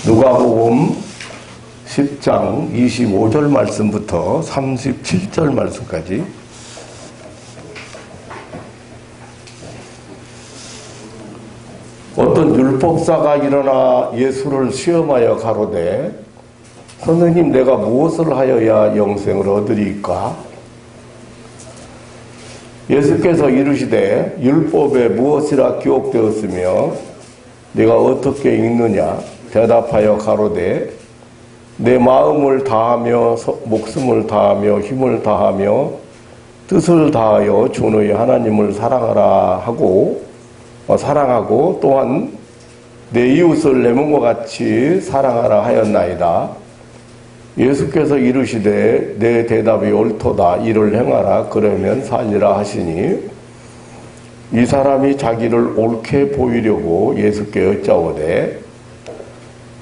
누가복음 10장 25절 말씀부터 37절 말씀까지 어떤 율법사가 일어나 예수를 시험하여 가로되 선생님, 내가 무엇을 하여야 영생을 얻으리까? 예수께서 이르시되 율법에 무엇이라 기록되었으며 네가 어떻게 읽느냐? 대답하여 가로되 내 마음을 다하며 목숨을 다하며 힘을 다하며 뜻을 다하여 주 너희 하나님을 사랑하라 사랑하고 또한 내 이웃을 내 몸과 같이 사랑하라 하였나이다. 예수께서 이르시되 내 대답이 옳도다. 이를 행하라. 그러면 살리라 하시니 이 사람이 자기를 옳게 보이려고 예수께 여짜오되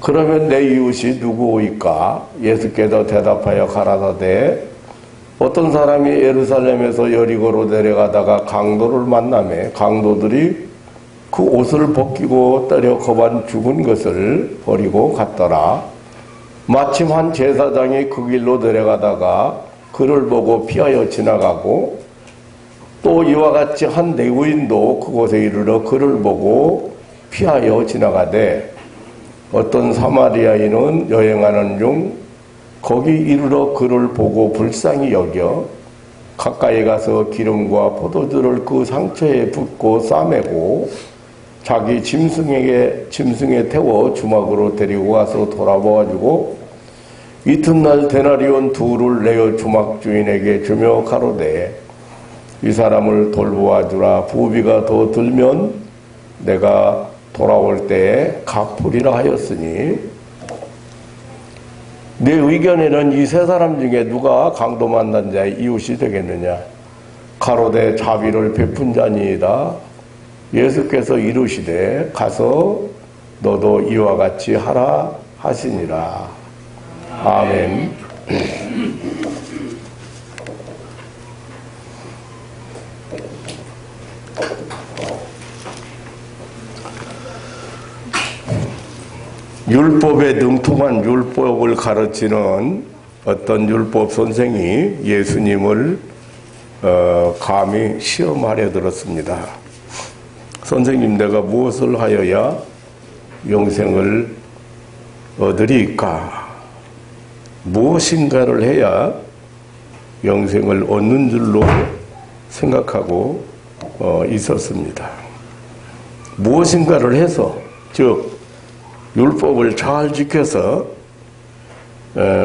그러면 내 이웃이 누구이까? 예수께서 대답하여 가라사대 어떤 사람이 예루살렘에서 여리고로 내려가다가 강도를 만나매 강도들이 그 옷을 벗기고 때려 거반 죽은 것을 버리고 갔더라. 마침 한 제사장이 그 길로 내려가다가 그를 보고 피하여 지나가고 또 이와 같이 한 레위인도 그곳에 이르러 그를 보고 피하여 지나가되 어떤 사마리아인은 여행하는 중 거기 이르러 그를 보고 불쌍히 여겨 가까이 가서 기름과 포도주를 그 상처에 붓고 싸매고 자기 짐승에 태워 주막으로 데리고 가서 돌아보아주고 이튿날 데나리온 둘을 내어 주막 주인에게 주며 가로되 이 사람을 돌보아주라. 부비가 더 들면 내가 돌아올 때에 갚으리라 하였으니 내 의견에는 이 세 사람 중에 누가 강도 만난 자의 이웃이 되겠느냐? 가로되 자비를 베푼 자니이다. 예수께서 이르시되 가서 너도 이와 같이 하라 하시니라. 아멘. 율법에 능통한 율법을 가르치는 어떤 율법 선생이 예수님을 감히 시험하려 들었습니다. 선생님, 내가 무엇을 하여야 영생을 얻으리까? 무엇인가를 해야 영생을 얻는 줄로 생각하고 있었습니다. 무엇인가를 해서, 즉 율법을 잘 지켜서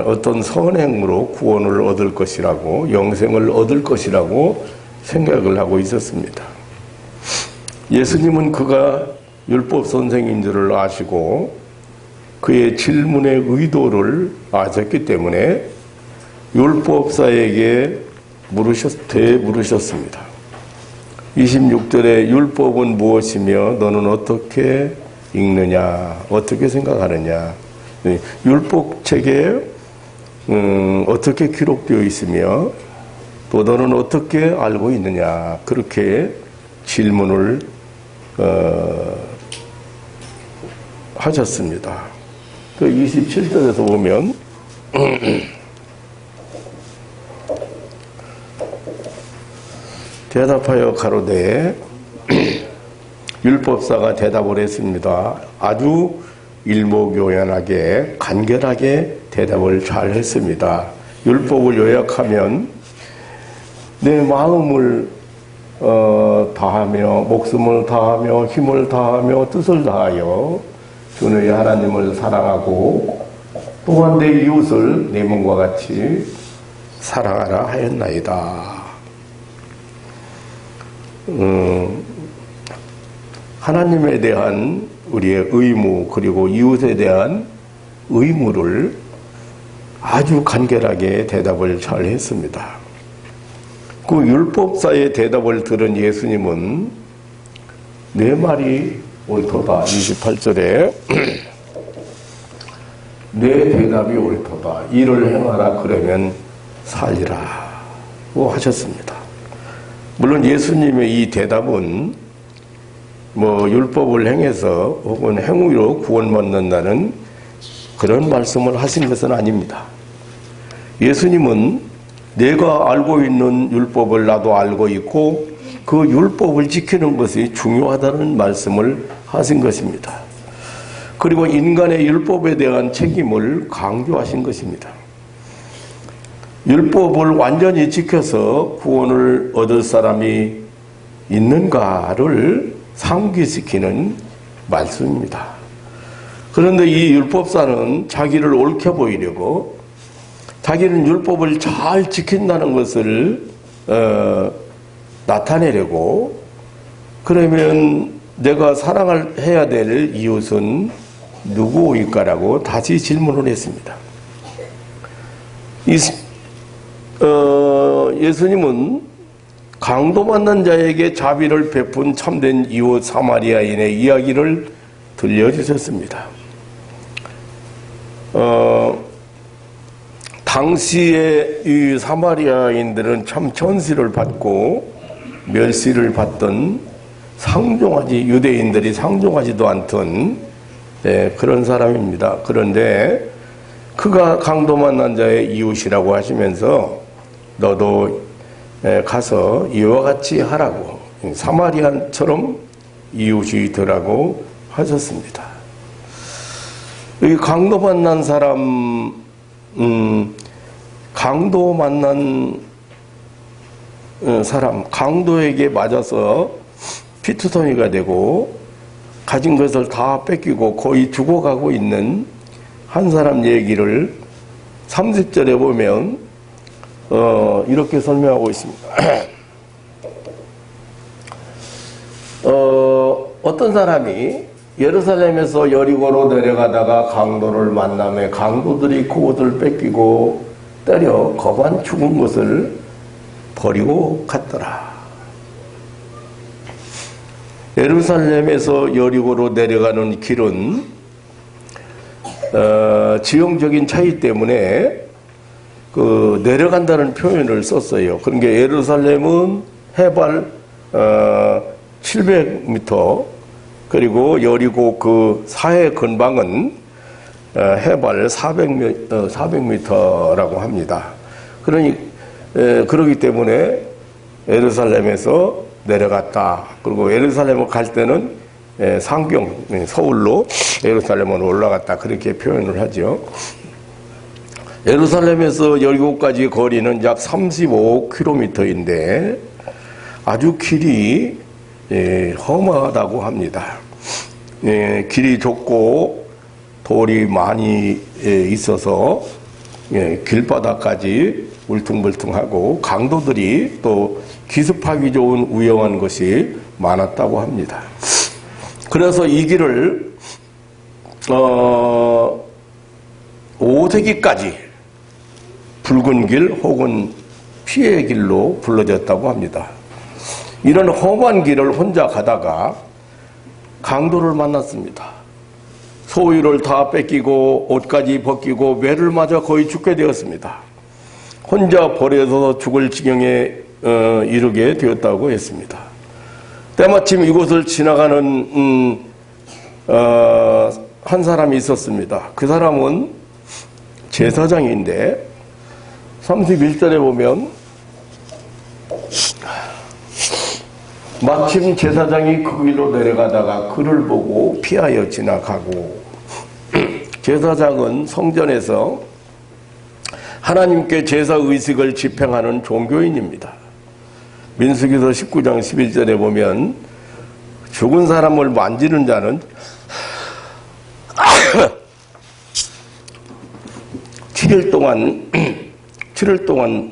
어떤 선행으로 구원을 얻을 것이라고, 영생을 얻을 것이라고 생각을 하고 있었습니다. 예수님은 그가 율법 선생인 줄을 아시고 그의 질문의 의도를 아셨기 때문에 율법사에게 물으셨습니다. 26절에 율법은 무엇이며 너는 어떻게 읽느냐, 어떻게 생각하느냐, 율법책에 어떻게 기록되어 있으며 또 너는 어떻게 알고 있느냐, 그렇게 질문을 하셨습니다. 그 27절에서 보면 대답하여 가로되 율법사가 대답을 했습니다. 아주 일목요연하게 간결하게 대답을 잘 했습니다. 율법을 요약하면 내 마음을 다하며 목숨을 다하며 힘을 다하며 뜻을 다하여 주 너희 하나님을 사랑하고 또한 내 이웃을 내 몸과 같이 사랑하라 하였나이다. 하나님에 대한 우리의 의무 그리고 이웃에 대한 의무를 아주 간결하게 대답을 잘 했습니다. 그 율법사의 대답을 들은 예수님은 내 말이 옳도다. 28절에 내 대답이 옳도다. 이를 행하라. 그러면 살리라. 하셨습니다. 물론 예수님의 이 대답은 율법을 행해서 혹은 행위로 구원받는다는 그런 말씀을 하신 것은 아닙니다. 예수님은 내가 알고 있는 율법을 나도 알고 있고 그 율법을 지키는 것이 중요하다는 말씀을 하신 것입니다. 그리고 인간의 율법에 대한 책임을 강조하신 것입니다. 율법을 완전히 지켜서 구원을 얻을 사람이 있는가를 상기시키는 말씀입니다. 그런데 이 율법사는 자기를 옳게 보이려고 자기는 율법을 잘 지킨다는 것을 나타내려고 그러면 내가 사랑해야 될 이웃은 누구일까라고 다시 질문을 했습니다. 예수님은 강도 만난 자에게 자비를 베푼 참된 이웃 사마리아인의 이야기를 들려주셨습니다. 당시에 이 사마리아인들은 참 천시를 받고 멸시를 받던 유대인들이 상종하지도 않던 그런 사람입니다. 그런데 그가 강도 만난 자의 이웃이라고 하시면서 너도 가서 이와 같이 하라고 사마리아처럼 이웃이 되라고 하셨습니다. 이 강도 만난 사람, 강도 만난 사람, 강도에게 맞아서 피투성이가 되고 가진 것을 다 뺏기고 거의 죽어가고 있는 한 사람 얘기를 30절에 보면 이렇게 설명하고 있습니다. 어떤 사람이 예루살렘에서 여리고로 내려가다가 강도를 만나며 강도들이 그 옷을 뺏기고 때려 거반 죽은 것을 버리고 갔더라. 예루살렘에서 여리고로 내려가는 길은 지형적인 차이 때문에 내려간다는 표현을 썼어요. 그러니까 예루살렘은 해발 700m 그리고 여리고 그 사해 근방은 해발 400m라고 합니다. 그러기 때문에 예루살렘에서 내려갔다. 그리고 예루살렘을 갈 때는 상경, 서울로 예루살렘으로 올라갔다. 그렇게 표현을 하죠. 예루살렘에서 여리고까지 거리는 약 35km인데 아주 길이 험하다고 합니다. 길이 좁고 돌이 많이 있어서 길바닥까지 울퉁불퉁하고 강도들이 또 기습하기 좋은 위험한 것이 많았다고 합니다. 그래서 이 길을 5세기까지 붉은 길 혹은 피해의 길로 불러졌다고 합니다. 이런 험한 길을 혼자 가다가 강도를 만났습니다. 소유를 다 뺏기고 옷까지 벗기고 매를 맞아 거의 죽게 되었습니다. 혼자 버려서 죽을 지경에 이르게 되었다고 했습니다. 때마침 이곳을 지나가는 한 사람이 있었습니다. 그 사람은 제사장인데 31절에 보면 마침 제사장이 그 길로 내려가다가 그를 보고 피하여 지나가고 제사장은 성전에서 하나님께 제사의식을 집행하는 종교인입니다. 민수기서 19장 11절에 보면 죽은 사람을 만지는 자는 7일 동안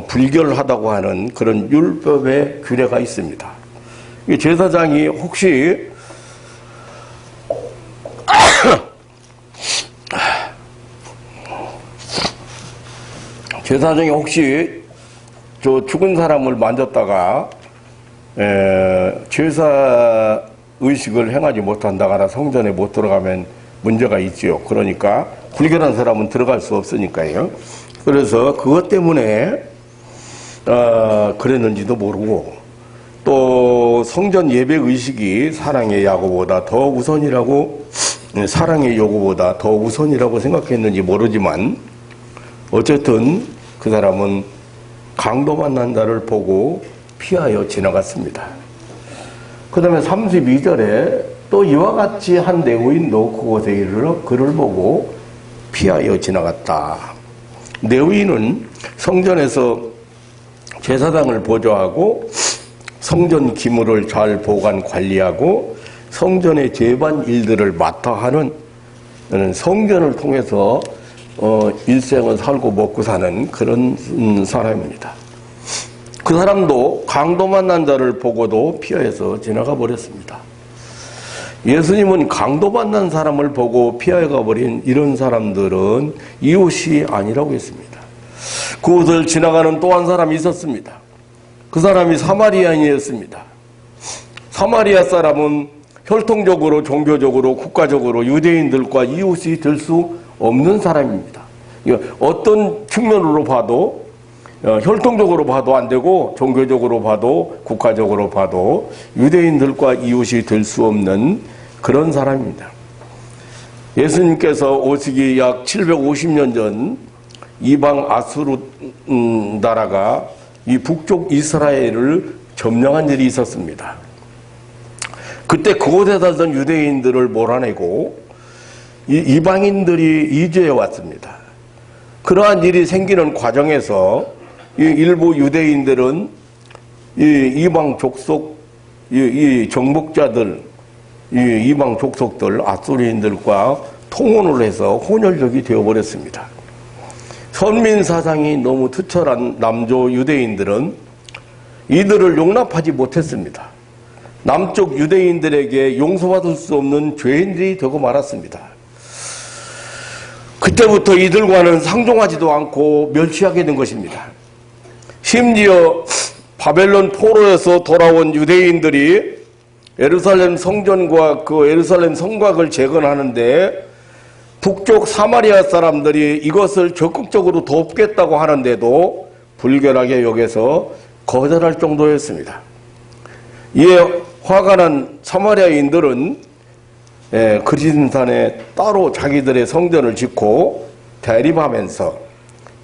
불결하다고 하는 그런 율법의 규례가 있습니다. 제사장이 혹시 저 죽은 사람을 만졌다가 제사 의식을 행하지 못한다거나 성전에 못 들어가면 문제가 있지요. 그러니까 불결한 사람은 들어갈 수 없으니까요. 그래서 그것 때문에 그랬는지도 모르고, 또 성전 예배 의식이 사랑의 야구보다 더 우선이라고, 사랑의 요구보다 더 우선이라고 생각했는지 모르지만, 어쨌든 그 사람은 강도 만난 자를 보고 피하여 지나갔습니다. 그 다음에 32절에 또 이와 같이 한 레위인도 그곳에 이르러 그를 보고 피하여 지나갔다. 레위인은 성전에서 제사장을 보조하고 성전 기물을 잘 보관 관리하고 성전의 제반 일들을 맡아 하는 성전을 통해서 일생을 살고 먹고 사는 그런 사람입니다. 그 사람도 강도 만난 자를 보고도 피하여서 지나가 버렸습니다. 예수님은 강도 만난 사람을 보고 피하여 버린 이런 사람들은 이웃이 아니라고 했습니다. 그곳을 지나가는 또 한 사람이 있었습니다. 그 사람이 사마리아인이었습니다. 사마리아 사람은 혈통적으로, 종교적으로, 국가적으로 유대인들과 이웃이 될 수 없는 사람입니다. 어떤 측면으로 봐도 혈통적으로 봐도 안 되고 종교적으로 봐도 국가적으로 봐도 유대인들과 이웃이 될 수 없는 그런 사람입니다. 예수님께서 오시기 약 750년 전 이방 아수르 나라가 이 북쪽 이스라엘을 점령한 일이 있었습니다. 그때 그곳에 살던 유대인들을 몰아내고 이방인들이 이주해 왔습니다. 그러한 일이 생기는 과정에서 일부 유대인들은 이방 족속, 정복자들, 이방 족속들, 아수리인들과 통혼을 해서 혼혈족이 되어버렸습니다. 선민 사상이 너무 투철한 남조 유대인들은 이들을 용납하지 못했습니다. 남쪽 유대인들에게 용서받을 수 없는 죄인들이 되고 말았습니다. 그때부터 이들과는 상종하지도 않고 멸시하게 된 것입니다. 심지어 바벨론 포로에서 돌아온 유대인들이 예루살렘 성전과 그 예루살렘 성곽을 재건하는데 북쪽 사마리아 사람들이 이것을 적극적으로 돕겠다고 하는데도 불결하게 여겨서 거절할 정도였습니다. 이에 화가 난 사마리아인들은 그리심산에 따로 자기들의 성전을 짓고 대립하면서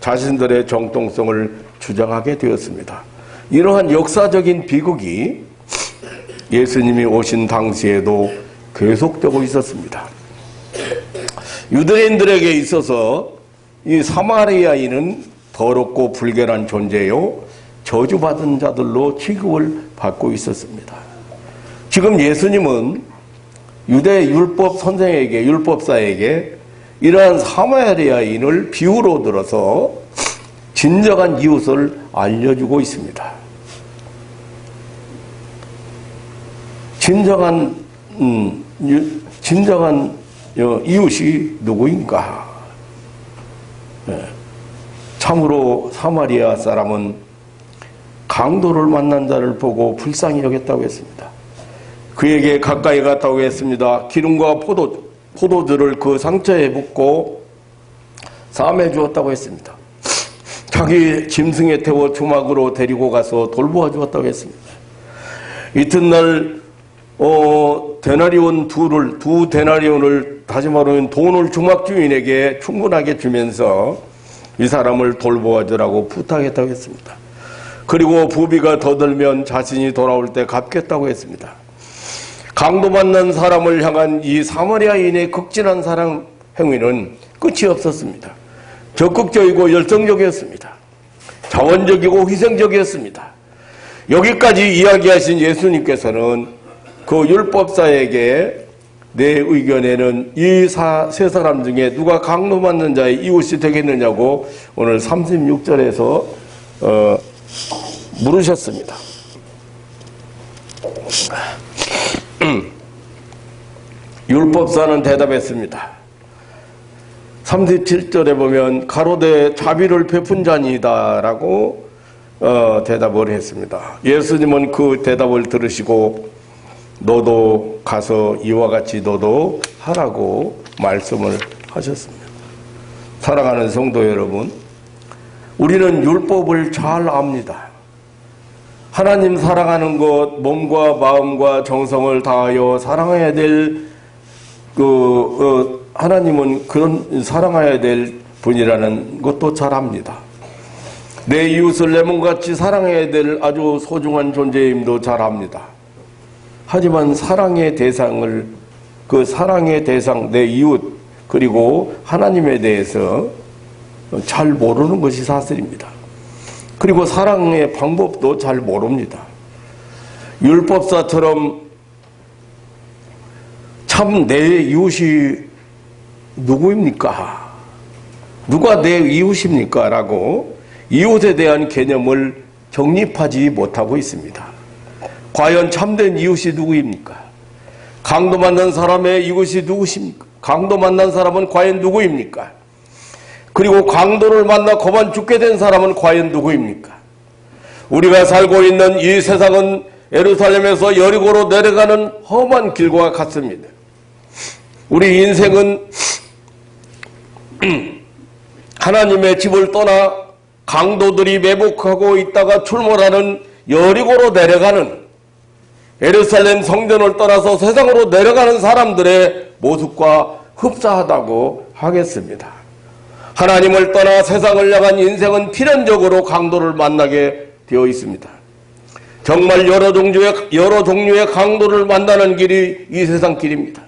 자신들의 정통성을 주장하게 되었습니다. 이러한 역사적인 비극이 예수님이 오신 당시에도 계속되고 있었습니다. 유대인들에게 있어서 이 사마리아인은 더럽고 불결한 존재요, 저주받은 자들로 취급을 받고 있었습니다. 지금 예수님은 유대 율법 선생에게, 율법사에게 이러한 사마리아인을 비유로 들어서 진정한 이웃을 알려주고 있습니다. 진정한 이웃이 누구인가? 참으로 사마리아 사람은 강도를 만난 자를 보고 불쌍히 여겼다고 했습니다. 그에게 가까이 갔다고 했습니다. 기름과 포도주를 그 상처에 붓고 삶해 주었다고 했습니다. 자기 짐승에 태워 주막으로 데리고 가서 돌보아 주었다고 했습니다. 이튿날 두 데나리온을 다시 말하면 돈을 주막 주인에게 충분하게 주면서 이 사람을 돌보아 주라고 부탁했다고 했습니다. 그리고 부비가 더 들면 자신이 돌아올 때 갚겠다고 했습니다. 강도 만난 사람을 향한 이 사마리아인의 극진한 사랑 행위는 끝이 없었습니다. 적극적이고 열정적이었습니다. 자원적이고 희생적이었습니다. 여기까지 이야기하신 예수님께서는 그 율법사에게 내 의견에는 이 세 사람 중에 누가 강도 만난 자의 이웃이 되겠느냐고 오늘 36절에서 물으셨습니다. 율법사는 대답했습니다. 37절에 보면 가로되 자비를 베푼 자니이다 라고 대답을 했습니다. 예수님은 그 대답을 들으시고 너도 가서 이와 같이 너도 하라고 말씀을 하셨습니다. 사랑하는 성도 여러분, 우리는 율법을 잘 압니다. 하나님 사랑하는 것, 몸과 마음과 정성을 다하여 사랑해야 될 하나님은 그런 사랑해야 될 분이라는 것도 잘 압니다. 내 이웃을 내 몸같이 사랑해야 될 아주 소중한 존재임도 잘 압니다. 하지만 사랑의 대상을, 그 사랑의 대상, 내 이웃, 그리고 하나님에 대해서 잘 모르는 것이 사실입니다. 그리고 사랑의 방법도 잘 모릅니다. 율법사처럼 참 내 이웃이 누구입니까? 누가 내 이웃입니까? 라고 이웃에 대한 개념을 정립하지 못하고 있습니다. 과연 참된 이웃이 누구입니까? 강도 만난 사람의 이웃이 누구십니까? 강도 만난 사람은 과연 누구입니까? 그리고 강도를 만나 거만 죽게 된 사람은 과연 누구입니까? 우리가 살고 있는 이 세상은 예루살렘에서 여리고로 내려가는 험한 길과 같습니다. 우리 인생은 하나님의 집을 떠나 강도들이 매복하고 있다가 출몰하는 여리고로 내려가는, 예루살렘 성전을 떠나서 세상으로 내려가는 사람들의 모습과 흡사하다고 하겠습니다. 하나님을 떠나 세상을 향한 인생은 필연적으로 강도를 만나게 되어 있습니다. 정말 여러 종류의 강도를 만나는 길이 이 세상 길입니다.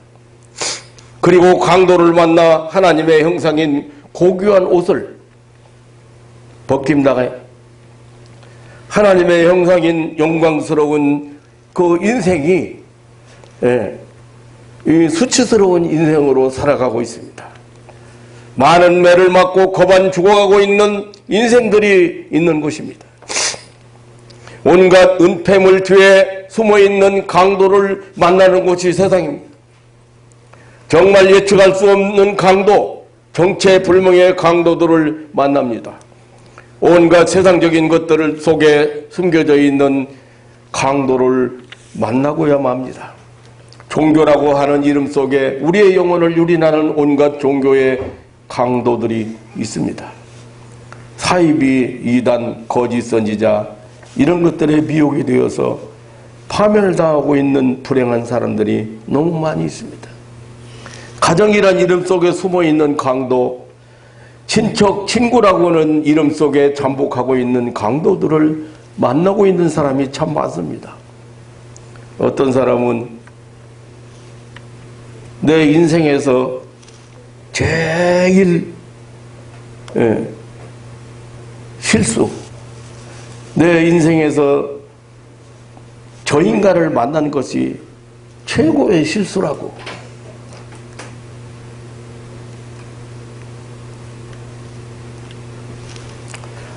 그리고 강도를 만나 하나님의 형상인 고귀한 옷을 벗김다가 하나님의 형상인 영광스러운 그 인생이 이 수치스러운 인생으로 살아가고 있습니다. 많은 매를 맞고 거반 죽어가고 있는 인생들이 있는 곳입니다. 온갖 은폐물 뒤에 숨어있는 강도를 만나는 곳이 세상입니다. 정말 예측할 수 없는 강도, 정체불명의 강도들을 만납니다. 온갖 세상적인 것들 속에 숨겨져 있는 강도를 만나고야 합니다. 종교라고 하는 이름 속에 우리의 영혼을 유린하는 온갖 종교의 강도들이 있습니다. 사이비, 이단, 거짓 선지자, 이런 것들에 미혹이 되어서 파멸을 당하고 있는 불행한 사람들이 너무 많이 있습니다. 가정이란 이름 속에 숨어있는 강도, 친척, 친구라고 하는 이름 속에 잠복하고 있는 강도들을 만나고 있는 사람이 참 많습니다. 어떤 사람은 내 인생에서 제일 실수, 내 인생에서 저 인간을 만난 것이 최고의 실수라고.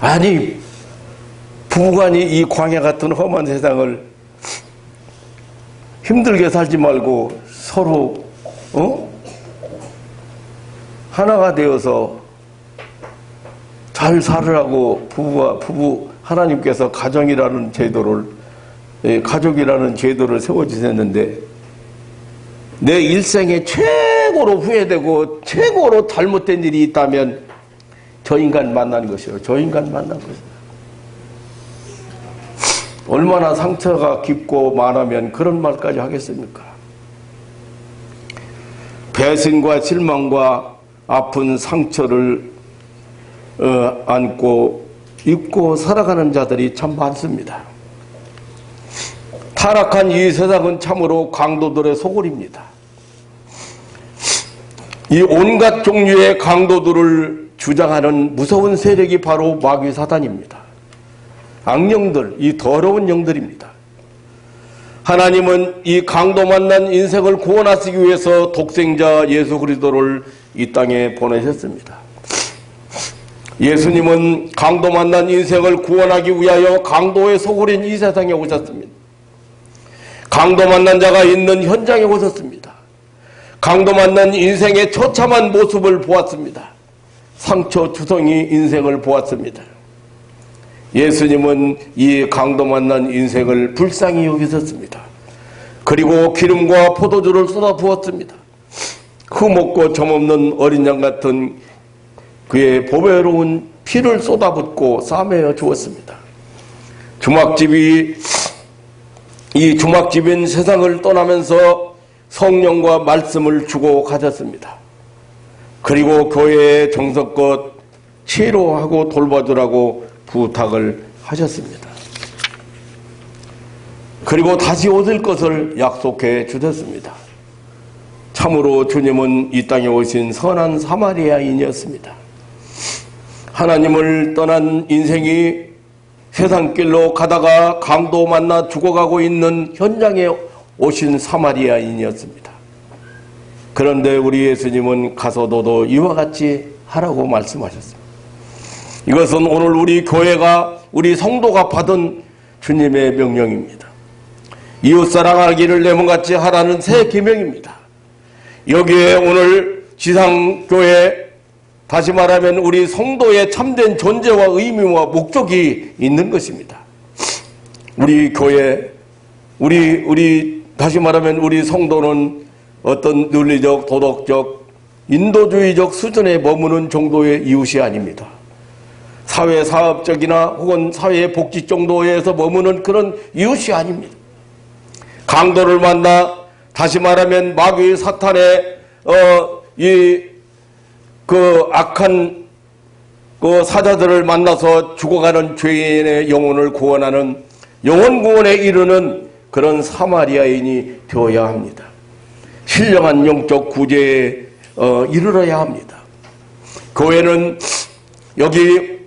아니, 부부간이 이 광야 같은 험한 세상을 힘들게 살지 말고 서로 하나가 되어서 잘 살으라고 부부 하나님께서 가정이라는 제도를, 가족이라는 제도를 세워주셨는데 내 일생에 최고로 후회되고 최고로 잘못된 일이 있다면 저 인간 만난 것이요. 저 인간 만난 것이요. 얼마나 상처가 깊고 많으면 그런 말까지 하겠습니까? 배신과 실망과 아픈 상처를 안고 입고 살아가는 자들이 참 많습니다. 타락한 이 세상은 참으로 강도들의 소굴입니다. 이 온갖 종류의 강도들을 주장하는 무서운 세력이 바로 마귀 사단입니다. 악령들, 이 더러운 영들입니다. 하나님은 이 강도 만난 인생을 구원하시기 위해서 독생자 예수 그리스도를 이 땅에 보내셨습니다. 예수님은 강도 만난 인생을 구원하기 위하여 강도의 소굴인 이 세상에 오셨습니다. 강도 만난 자가 있는 현장에 오셨습니다. 강도 만난 인생의 처참한 모습을 보았습니다. 상처 투성이 인생을 보았습니다. 예수님은 이 강도 만난 인생을 불쌍히 여기셨습니다. 그리고 기름과 포도주를 쏟아 부었습니다. 흠없고 점없는 어린 양 같은 그의 보배로운 피를 쏟아붓고 싸매어 주었습니다. 이 주막집인 세상을 떠나면서 성령과 말씀을 주고 가셨습니다. 그리고 교회에 정성껏 치료하고 돌봐주라고 부탁을 하셨습니다. 그리고 다시 오실 것을 약속해 주셨습니다. 참으로 주님은 이 땅에 오신 선한 사마리아인이었습니다. 하나님을 떠난 인생이 세상길로 가다가 강도 만나 죽어가고 있는 현장에 오신 사마리아인이었습니다. 그런데 우리 예수님은 가서 너도 이와 같이 하라고 말씀하셨습니다. 이것은 오늘 우리 교회가, 우리 성도가 받은 주님의 명령입니다. 이웃 사랑하기를 내 몸같이 하라는 새 계명입니다. 여기에 오늘 지상교회, 다시 말하면 우리 성도의 참된 존재와 의미와 목적이 있는 것입니다. 우리 교회, 다시 말하면 우리 성도는 어떤 윤리적, 도덕적, 인도주의적 수준에 머무는 정도의 이웃이 아닙니다. 사회사업적이나 혹은 사회복지 정도에서 머무는 그런 이웃이 아닙니다. 강도를 만나, 다시 말하면 마귀 사탄의 악한 사자들을 만나서 죽어가는 죄인의 영혼을 구원하는, 영혼 구원에 이르는 그런 사마리아인이 되어야 합니다. 신령한 영적 구제에 이르러야 합니다. 교회는 여기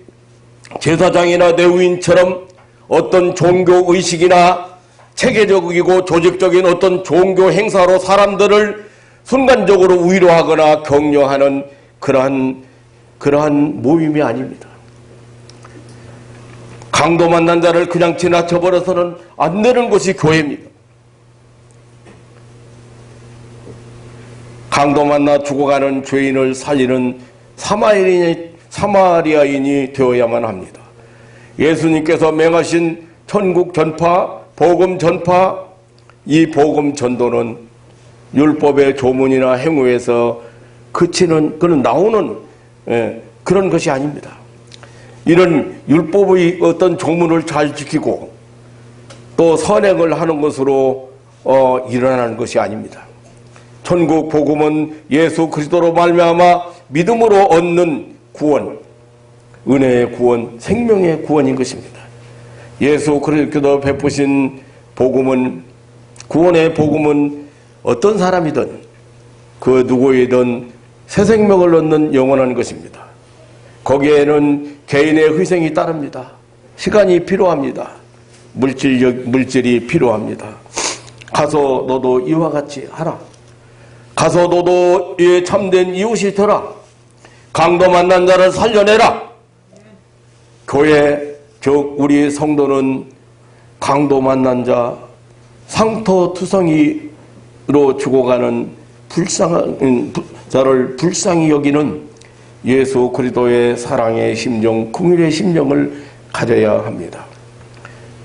제사장이나 내후인처럼 어떤 종교 의식이나 체계적이고 조직적인 어떤 종교 행사로 사람들을 순간적으로 위로하거나 격려하는 그러한 모임이 아닙니다. 강도 만난 자를 그냥 지나쳐버려서는 안 되는 것이 교회입니다. 강도 만나 죽어가는 죄인을 살리는 사마리아인이 되어야만 합니다. 예수님께서 맹하신 천국 전파, 복음 전파, 이 복음 전도는 율법의 조문이나 행위에서 그는 나오는 그런 것이 아닙니다. 이런 율법의 어떤 조문을 잘 지키고 또 선행을 하는 것으로 일어나는 것이 아닙니다. 천국 복음은 예수 그리스도로 말미암아 믿음으로 얻는 구원, 은혜의 구원, 생명의 구원인 것입니다. 예수 그리스도 베푸신 복음은, 구원의 복음은 어떤 사람이든 그 누구이든 새 생명을 얻는 영원한 것입니다. 거기에는 개인의 희생이 따릅니다. 시간이 필요합니다. 물질이 필요합니다. 가서 너도 이와 같이 하라. 가서 너도 이 참된 이웃이 되라. 강도 만난 자를 살려내라. 교회, 즉 우리 성도는 강도 만난 자, 상토투성이로 죽어가는 불쌍한 자를 불쌍히 여기는 예수 그리스도의 사랑의 심정, 긍휼의 심정을 가져야 합니다.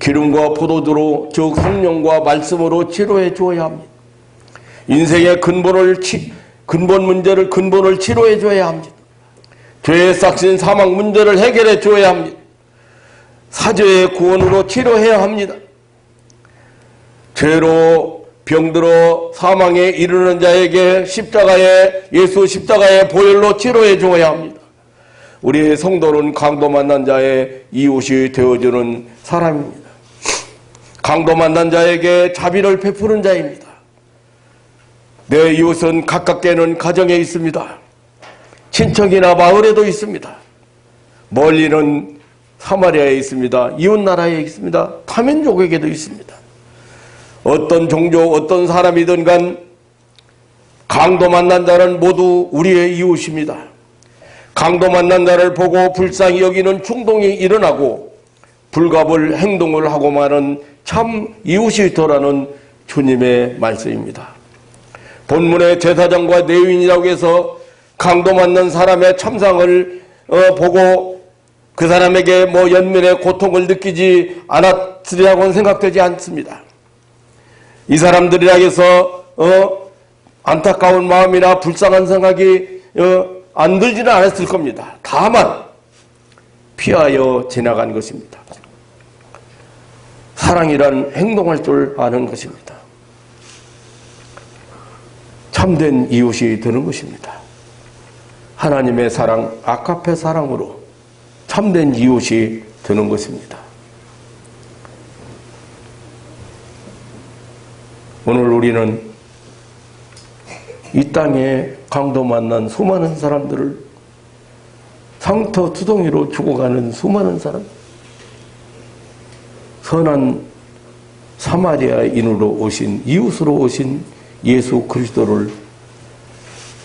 기름과 포도주로, 즉 성령과 말씀으로 치료해 주어야 합니다. 인생의 근본을 치료해 줘야 합니다. 죄의 싹신 사망 문제를 해결해 줘야 합니다. 사죄의 구원으로 치료해야 합니다. 죄로 병들어 사망에 이르는 자에게 예수 십자가의 보혈로 치료해 주어야 합니다. 우리 성도는 강도 만난 자의 이웃이 되어주는 사람입니다. 강도 만난 자에게 자비를 베푸는 자입니다. 내 이웃은 가깝게는 가정에 있습니다. 친척이나 마을에도 있습니다. 멀리는 사마리아에 있습니다. 이웃나라에 있습니다. 타민족에게도 있습니다. 어떤 종족, 어떤 사람이든 간 강도 만난 자는 모두 우리의 이웃입니다. 강도 만난 자를 보고 불쌍히 여기는 충동이 일어나고 불갑을 행동을 하고 마는 참 이웃이 더라는 주님의 말씀입니다. 본문의 제사장과 레위인이라고 해서 강도 만난 사람의 참상을 보고 그 사람에게 연민의 고통을 느끼지 않았으리라고는 생각되지 않습니다. 이 지사람들이라 해서 안타까운 마음이나 불쌍한 생각이 안 들지는 않았을 겁니다. 다만 피하여 지나간 것입니다. 사랑이란 행동할 줄 아는 것입니다. 참된 이웃이 되는 것입니다. 하나님의 사랑, 아가페 사랑으로 참된 이웃이 되는 것입니다. 오늘 우리는 이 땅에 강도 만난 수많은 사람들을 상터투덩이로 죽어가는 수많은 사람, 선한 사마리아인으로 오신, 이웃으로 오신 예수 그리스도를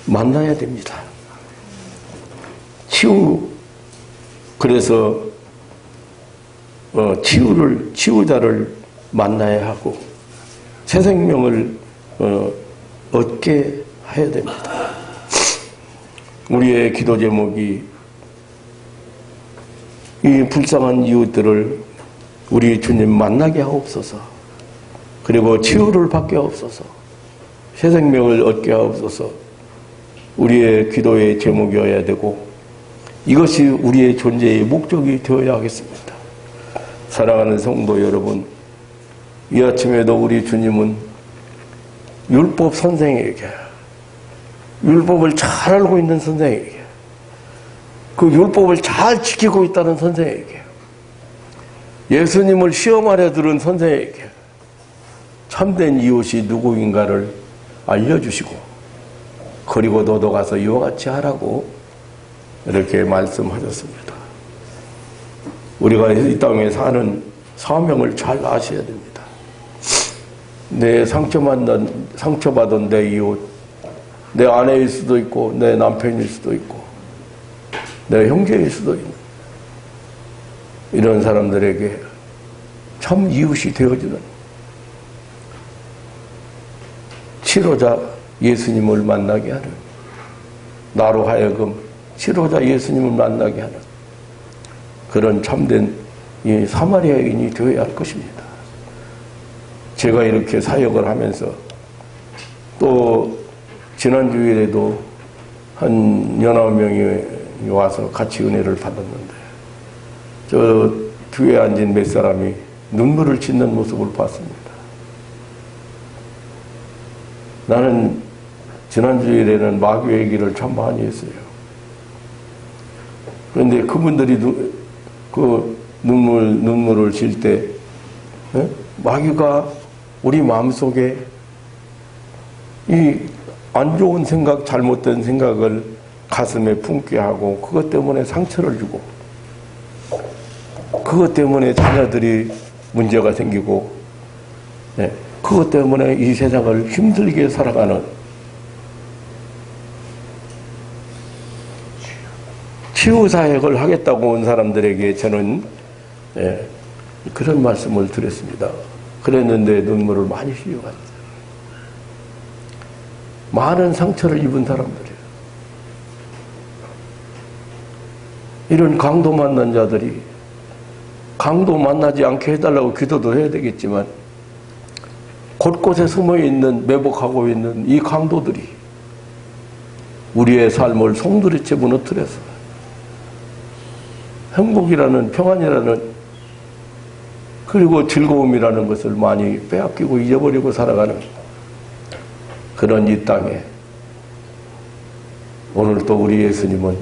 만나야 됩니다. 그래서 치유자를 만나야 하고 새 생명을 얻게 해야 됩니다. 우리의 기도 제목이 이 불쌍한 이웃들을 우리 주님 만나게 하옵소서, 그리고 치유를 받게 하옵소서, 새 생명을 얻게 하옵소서, 우리의 기도의 제목이어야 되고 이것이 우리의 존재의 목적이 되어야 하겠습니다. 사랑하는 성도 여러분, 이 아침에도 우리 주님은 율법 선생에게, 율법을 잘 알고 있는 선생에게, 그 율법을 잘 지키고 있다는 선생에게, 예수님을 시험하려 들은 선생에게 참된 이웃이 누구인가를 알려주시고, 그리고 너도 가서 이와 같이 하라고 이렇게 말씀하셨습니다. 우리가 이 땅에 사는 사명을 잘 아셔야 됩니다. 내 상처받은 내 이웃, 내 아내일 수도 있고 내 남편일 수도 있고 내 형제일 수도 있는 이런 사람들에게 참 이웃이 되어주는 치료자 예수님을 만나게 하는, 나로 하여금 치료자 예수님을 만나게 하는 그런 참된 이 사마리아인이 되어야 할 것입니다. 제가 이렇게 사역을 하면서 또 지난주일에도 한 9명이 와서 같이 은혜를 받았는데 저 뒤에 앉은 몇 사람이 눈물을 짓는 모습을 봤습니다. 나는 지난주일에는 마귀 얘기를 참 많이 했어요. 그런데 그분들이 그 눈물을 질 때 마귀가 우리 마음속에 이 안 좋은 생각, 잘못된 생각을 가슴에 품게 하고 그것 때문에 상처를 주고 그것 때문에 자녀들이 문제가 생기고 그것 때문에 이 세상을 힘들게 살아가는 치유사역을 하겠다고 온 사람들에게 저는 그런 말씀을 드렸습니다. 그랬는데 눈물을 많이 흘려갔어요. 많은 상처를 입은 사람들이에요. 이런 강도 만난 자들이 강도 만나지 않게 해달라고 기도도 해야 되겠지만 곳곳에 숨어있는, 매복하고 있는 이 강도들이 우리의 삶을 송두리째 무너뜨려서 행복이라는, 평안이라는, 그리고 즐거움이라는 것을 많이 빼앗기고 잊어버리고 살아가는 그런 이 땅에 오늘 또 우리 예수님은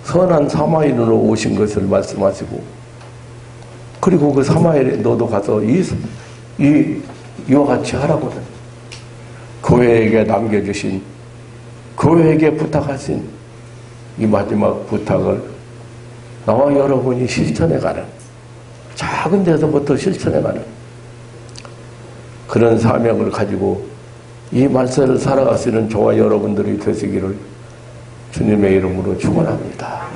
선한 사마리아인으로 오신 것을 말씀하시고, 그리고 그 사마리아에 너도 가서 이와 같이 하라고는 교회에게 남겨주신, 교회에게 부탁하신 이 마지막 부탁을 나와 여러분이 실천해가는, 작은 데서부터 실천해가는 그런 사명을 가지고 이 말세를 살아가시는 저와 여러분들이 되시기를 주님의 이름으로 축원합니다.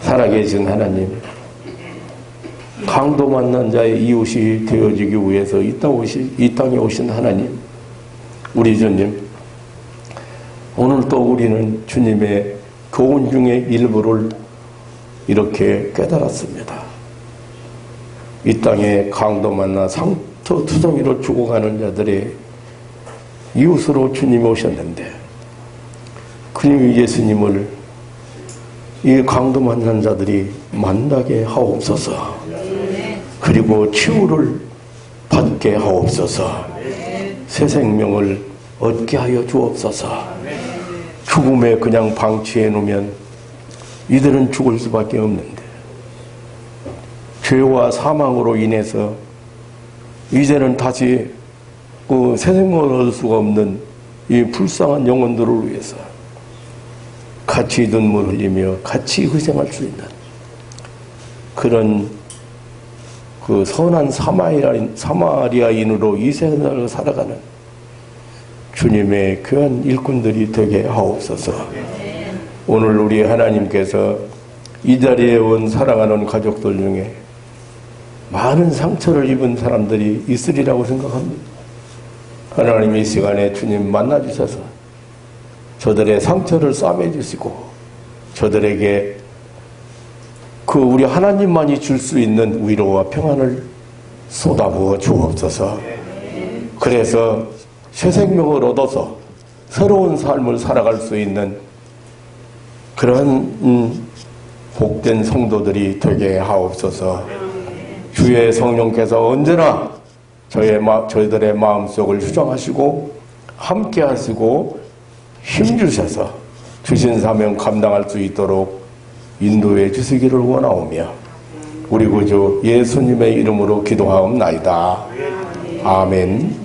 살아계신 하나님, 강도 만난 자의 이웃이 되어지기 위해서 이 땅에 오신 하나님, 우리 주님, 오늘 또 우리는 주님의 교훈 중의 일부를 이렇게 깨달았습니다. 이 땅에 강도 만나 상처투성이로 죽어가는 자들의 이웃으로 주님이 오셨는데 그 예수님을 이 강도 만난 자들이 만나게 하옵소서. 그리고 치유를 받게 하옵소서. 새 생명을 얻게 하여 주옵소서. 죽음에 그냥 방치해 놓으면 이들은 죽을 수밖에 없는데 죄와 사망으로 인해서 이제는 다시 그 새 생명을 얻을 수가 없는 이 불쌍한 영혼들을 위해서 같이 눈물 흘리며 같이 희생할 수 있는 그런 그 선한 사마리아인으로 이 세상을 살아가는 주님의 귀한 일꾼들이 되게 하옵소서. 오늘 우리 하나님께서 이 자리에 온 사랑하는 가족들 중에 많은 상처를 입은 사람들이 있으리라고 생각합니다. 하나님 이 시간에 주님 만나주셔서 저들의 상처를 싸매주시고 저들에게 그 우리 하나님만이 줄 수 있는 위로와 평안을 쏟아부어 주옵소서. 그래서 새 생명을 얻어서 새로운 삶을 살아갈 수 있는 그런 복된 성도들이 되게 하옵소서. 주의 성령께서 언제나 저희들의 마음속을 휴정하시고 함께 하시고 힘주셔서 주신 사명 감당할 수 있도록 인도해 주시기를 원하오며 우리 구주 예수님의 이름으로 기도하옵나이다. 아멘.